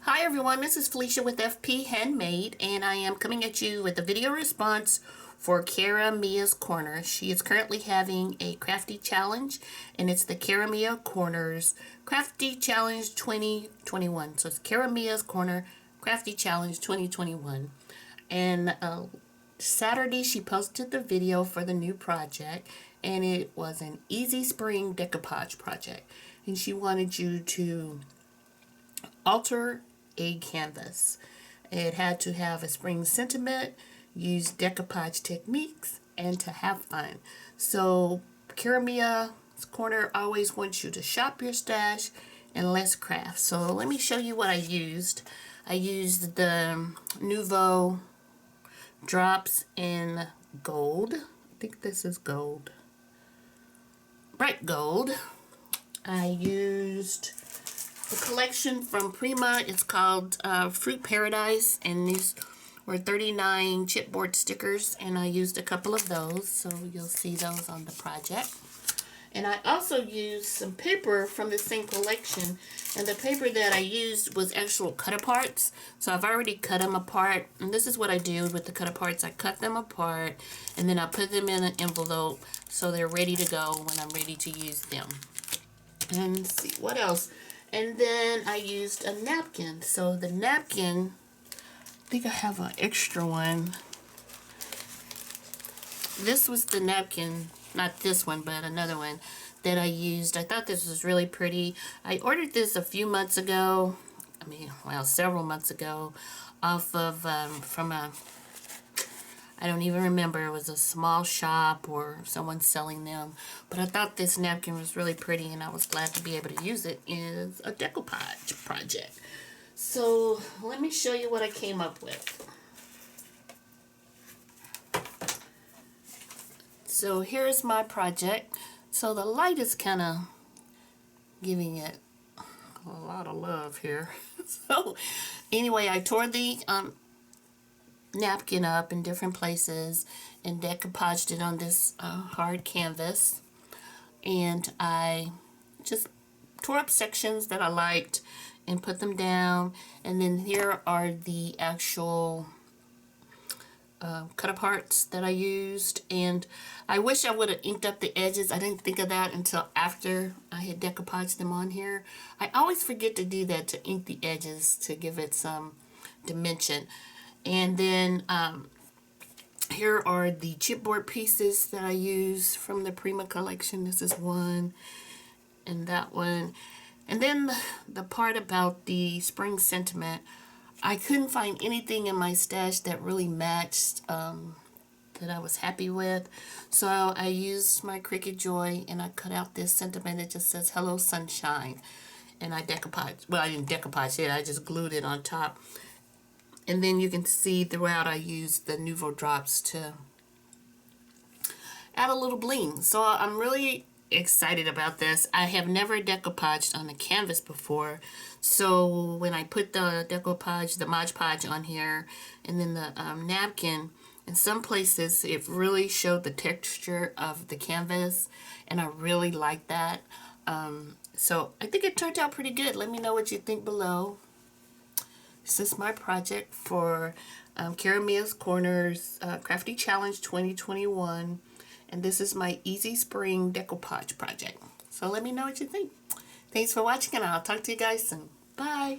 Hi everyone, this is Felicia with FP Handmade, and I am coming at you with a video response for Cara Mia's Corner. She is currently having a crafty challenge, and it's the Cara Mia Corners Crafty Challenge 2021. So it's Cara Mia's Corner Crafty Challenge 2021. And Saturday she posted the video for the new project, and it was an easy spring decoupage project. And she wanted you to alter a canvas. It had to have a spring sentiment, use decoupage techniques, and to have fun. So Cara Mia's Corner always wants you to shop your stash and less craft. So let me show you what I used. I used the Nouveau drops in gold. I think this is gold. Bright gold. I used the collection from Prima. It's called Fruit Paradise, and these were 39 chipboard stickers, and I used a couple of those, so you'll see those on the project. And I also used some paper from the same collection, and the paper that I used was actual cut-aparts. So I've already cut them apart, and this is what I do with the cut-aparts. I cut them apart, and then I put them in an envelope so they're ready to go when I'm ready to use them. And let's see, what else? And then I used a napkin. So the napkin, I think I have an extra one. This was the napkin, not this one, but another one that I used. I thought this was really pretty. I ordered this a few months ago. Several months ago, off of from a, I don't even remember, it was a small shop or someone selling them. But I thought this napkin was really pretty, and I was glad to be able to use it as a decoupage project. So let me show you what I came up with. So here's my project. So the light is kind of giving it a lot of love here. So anyway, I tore the napkin up in different places and decoupaged it on this hard canvas, and I just tore up sections that I liked and put them down. And then here are the actual cut-aparts that I used, and I wish I would have inked up the edges. I didn't think of that until after I had decoupaged them on here. I always forget to do that, to ink the edges to give it some dimension. And then here are the chipboard pieces that I use from the Prima collection. This is one, and that one. And then the part about the spring sentiment, I couldn't find anything in my stash that really matched, that I was happy with. So I used my Cricut Joy, and I cut out this sentiment that just says "Hello Sunshine," and I decoupaged. Well, I didn't decoupage it, I just glued it on top. And then you can see throughout I used the Nouveau drops to add a little bling. So I'm really excited about this. I have never decoupaged on a canvas before. So when I put the decoupage, the Mod Podge on here, and then the napkin, in some places it really showed the texture of the canvas, and I really like that. So I think it turned out pretty good. Let me know what you think below. This is my project for Cara Mia's Corners Crafty Challenge 2021. And this is my Easy Spring Decoupage project. So let me know what you think. Thanks for watching, and I'll talk to you guys soon. Bye.